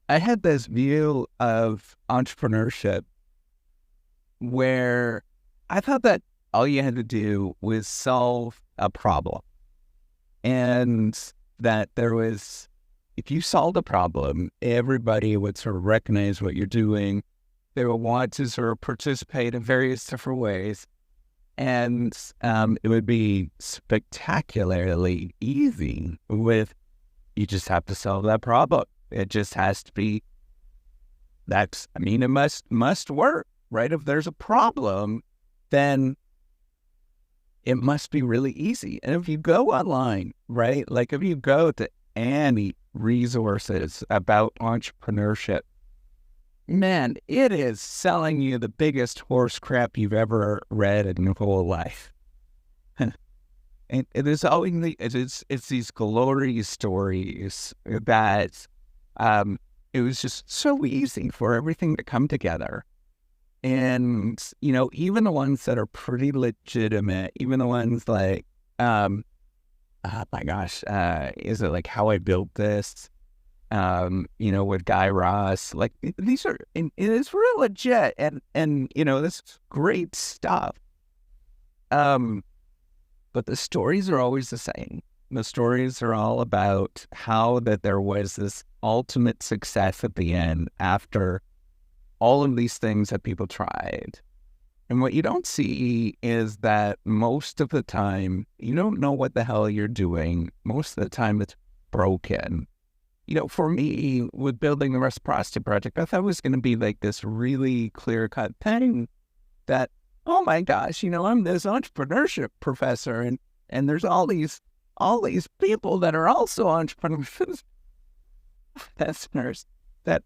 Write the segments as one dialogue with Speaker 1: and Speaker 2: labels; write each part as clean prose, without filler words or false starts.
Speaker 1: I had this view of entrepreneurship where I thought that all you had to do was solve a problem. And that there was, if you solved a problem, everybody would sort of recognize what you're doing. They would want to sort of participate in various different ways. And it would be spectacularly easy with, you just have to solve that problem. It just has to be, it must work, right? If there's a problem, then it must be really easy. And if you go online, right, like if you go to any resources about entrepreneurship, man, it is selling you the biggest horse crap you've ever read in your whole life. And it is always it's these glory stories that it was just so easy for everything to come together. And, even the ones that are pretty legitimate, even the ones like, oh my gosh, is it like How I Built This? With Guy Ross, like these are, and it's real legit and, this is great stuff. But the stories are always the same. The stories are all about how that there was this ultimate success at the end after all of these things that people tried. And what you don't see is that most of the time, you don't know what the hell you're doing. Most of the time it's broken. For me, with building the Reciprocity Project, I thought it was going to be like this really clear-cut thing that, oh my gosh, I'm this entrepreneurship professor and there's all these people that are also entrepreneurs, listeners, that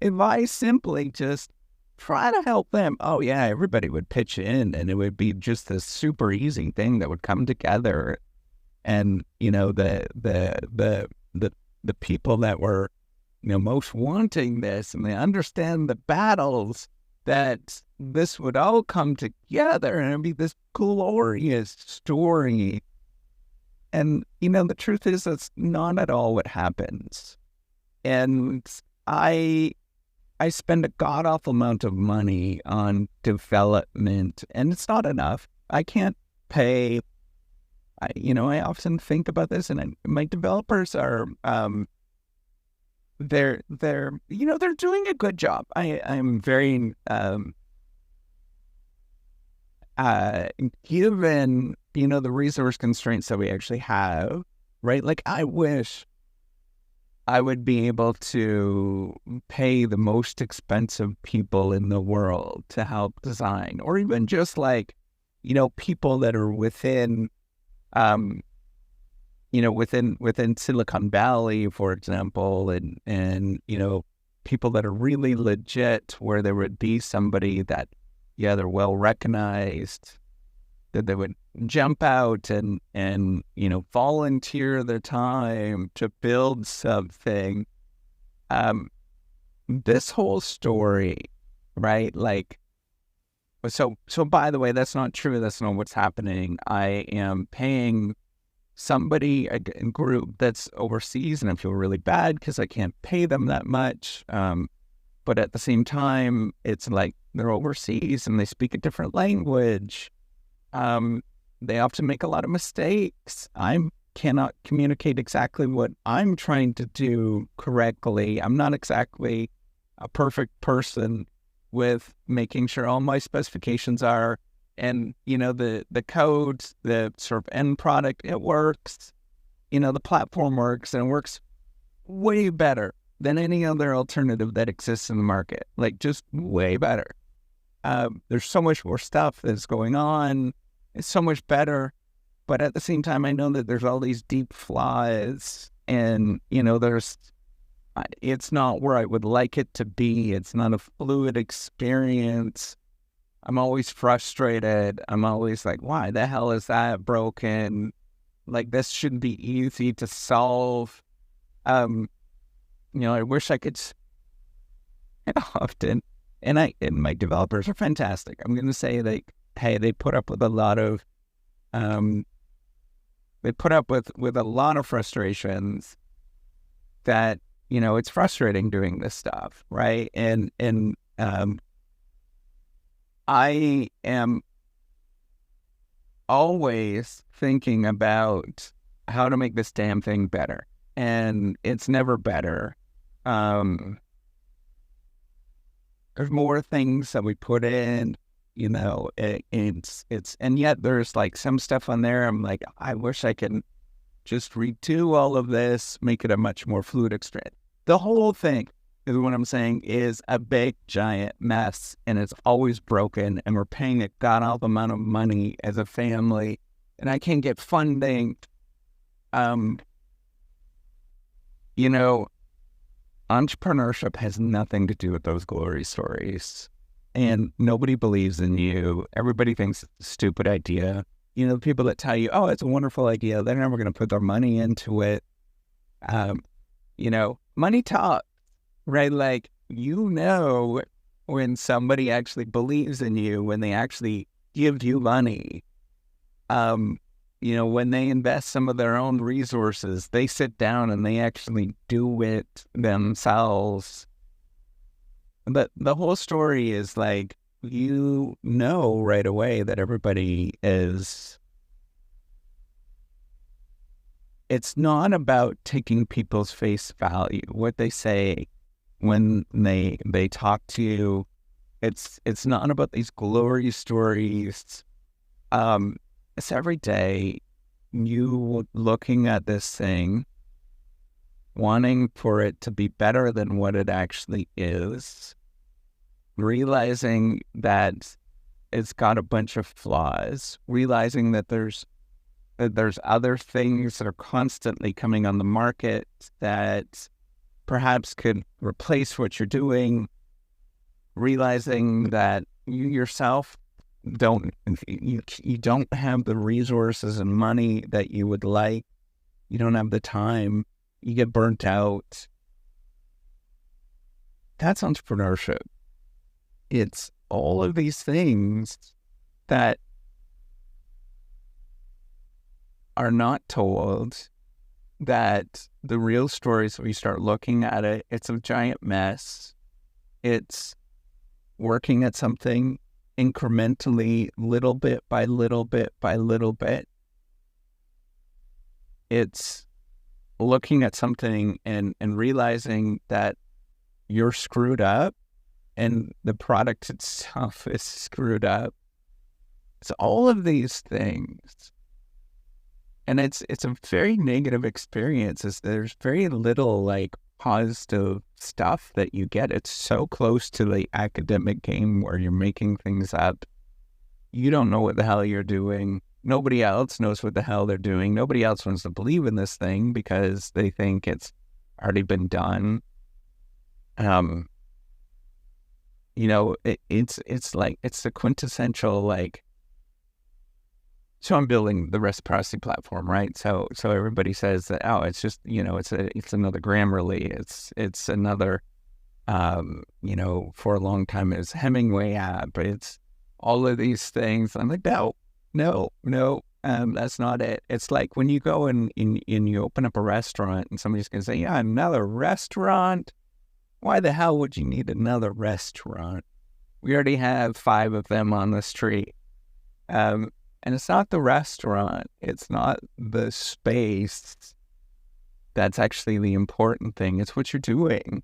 Speaker 1: if I simply just try to help them, oh yeah, everybody would pitch in and it would be just this super easy thing that would come together. And, the people that were, most wanting this, and they understand the battles, that this would all come together and it'd be this glorious story. And, the truth is that's not at all what happens. And I spend a god-awful amount of money on development, and it's not enough. I can't pay. I often think about this, and my developers are, they're doing a good job. I'm very, given, the resource constraints that we actually have, right? Like, I wish I would be able to pay the most expensive people in the world to help design, or even just like, people that are within, within Silicon Valley, for example, and people that are really legit, where there would be somebody that, they're well recognized, that they would jump out and volunteer their time to build something. This whole story, right? Like, so by the way, that's not true. That's not what's happening. I am paying somebody, a group that's overseas, and I feel really bad because I can't pay them that much. But at the same time, it's like they're overseas and they speak a different language. They often make a lot of mistakes. I cannot communicate exactly what I'm trying to do correctly. I'm not exactly a perfect person with making sure all my specifications are, and, the code, the sort of end product, it works. The platform works, and it works way better than any other alternative that exists in the market. Like, just way better. There's so much more stuff that's going on. It's so much better. But at the same time, I know that there's all these deep flaws, and, it's not where I would like it to be. It's not a fluid experience. I'm always frustrated. I'm always like, why the hell is that broken? Like, this should be easy to solve. I wish I could often, and my developers are fantastic. I'm going to say, like, hey, they put up with a lot of, with a lot of frustrations that, it's frustrating doing this stuff, right? And I am always thinking about how to make this damn thing better, and it's never better. Um, there's more things that we put in, and yet there's like some stuff on there. I'm like, I wish I could just redo all of this, make it a much more fluid experience. The whole thing is what I'm saying is a big giant mess, and it's always broken, and we're paying a god awful amount of money as a family, and I can't get funding. Um, you know, Entrepreneurship has nothing to do with those glory stories, and nobody believes in you. Everybody thinks it's a stupid idea. The people that tell you, oh, it's a wonderful idea, they're never going to put their money into it. Money talks, right? Like, when somebody actually believes in you, when they actually give you money, when they invest some of their own resources, they sit down and they actually do it themselves. But the whole story is like, right away that everybody is. It's not about taking people's face value, what they say when they talk to you. It's not about these glory stories. It's every day you looking at this thing, wanting for it to be better than what it actually is, realizing that it's got a bunch of flaws, realizing that there's other things that are constantly coming on the market that perhaps could replace what you're doing, realizing that you yourself don't have the resources and money that you would like. You don't have the time. You get burnt out. That's entrepreneurship. It's all of these things that are not told, that the real stories, when you start looking at it, it's a giant mess. It's working at something incrementally, little bit by little bit by little bit. It's looking at something and realizing that you're screwed up and the product itself is screwed up. It's all of these things. And it's a very negative experience. There's very little like positive stuff that you get. It's so close to the academic game where you're making things up. You don't know what the hell you're doing. Nobody else knows what the hell they're doing. Nobody else wants to believe in this thing because they think it's already been done. It's like, it's the quintessential, like, so I'm building the reciprocity platform, right? So everybody says that, oh, it's just, it's another Grammarly. It's another, for a long time it was Hemingway app. It's all of these things. I'm like, no, that's not it. It's like when you go and you open up a restaurant and somebody's going to say, yeah, another restaurant. Why the hell would you need another restaurant? We already have 5 of them on the street. And it's not the restaurant. It's not the space. That's actually the important thing. It's what you're doing,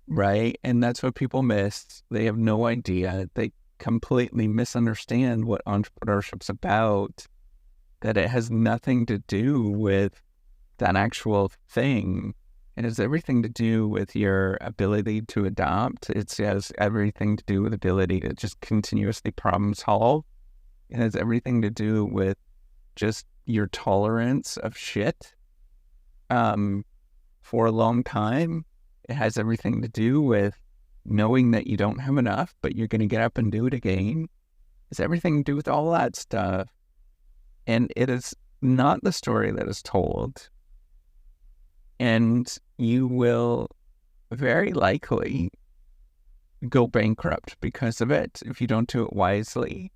Speaker 1: right? And that's what people miss. They have no idea. They completely misunderstand what entrepreneurship's about, that it has nothing to do with that actual thing. It has everything to do with your ability to adapt. It has everything to do with ability to just continuously problem solve. It has everything to do with just your tolerance of shit for a long time. It has everything to do with knowing that you don't have enough, but you're going to get up and do it again. It's everything to do with all that stuff. And it is not the story that is told. And you will very likely go bankrupt because of it if you don't do it wisely.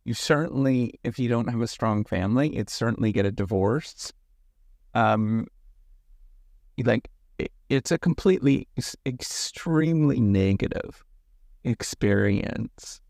Speaker 1: You certainly, if you don't have a strong family, you'd certainly get a divorce. it's a completely, extremely negative experience.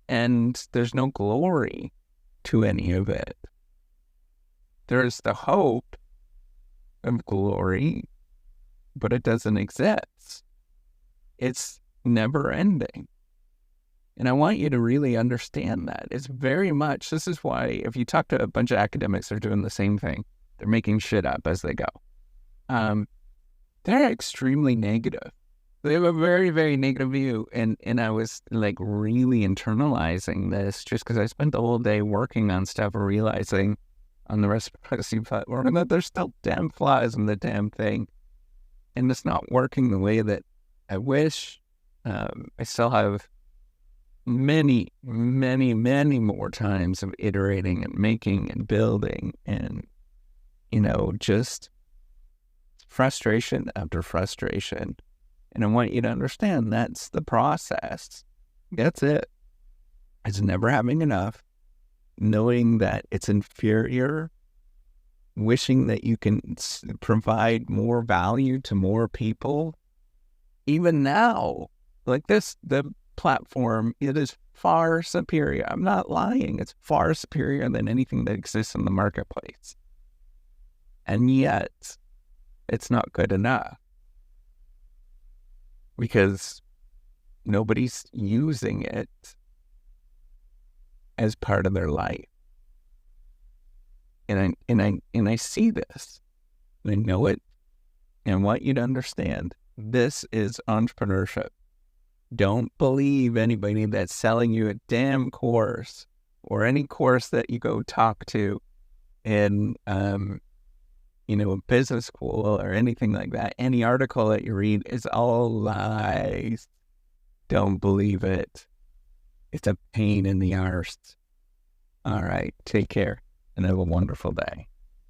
Speaker 1: And there's no glory to any of it. There's the hope of glory, but it doesn't exist. It's never ending. And I want you to really understand that. It's very much, this is why if you talk to a bunch of academics, they're doing the same thing. They're making shit up as they go. They're extremely negative. They have a very, very negative view. And I was like really internalizing this just because I spent the whole day working on stuff and realizing on the reciprocity platform that there's still damn flaws in the damn thing. And it's not working the way that I wish. I still have many, many, many more times of iterating and making and building and, just frustration after frustration. And I want you to understand that's the process. That's it. It's never having enough, knowing that it's inferior, wishing that you can provide more value to more people. Even now, like this, the platform, it is far superior. I'm not lying. It's far superior than anything that exists in the marketplace. And yet, it's not good enough because nobody's using it as part of their life. And I see this. I know it. And I want you to understand this is entrepreneurship. Don't believe anybody that's selling you a damn course or any course that you go talk to in, a business school or anything like that. Any article that you read is all lies. Don't believe it. It's a pain in the arse. All right. Take care and have a wonderful day.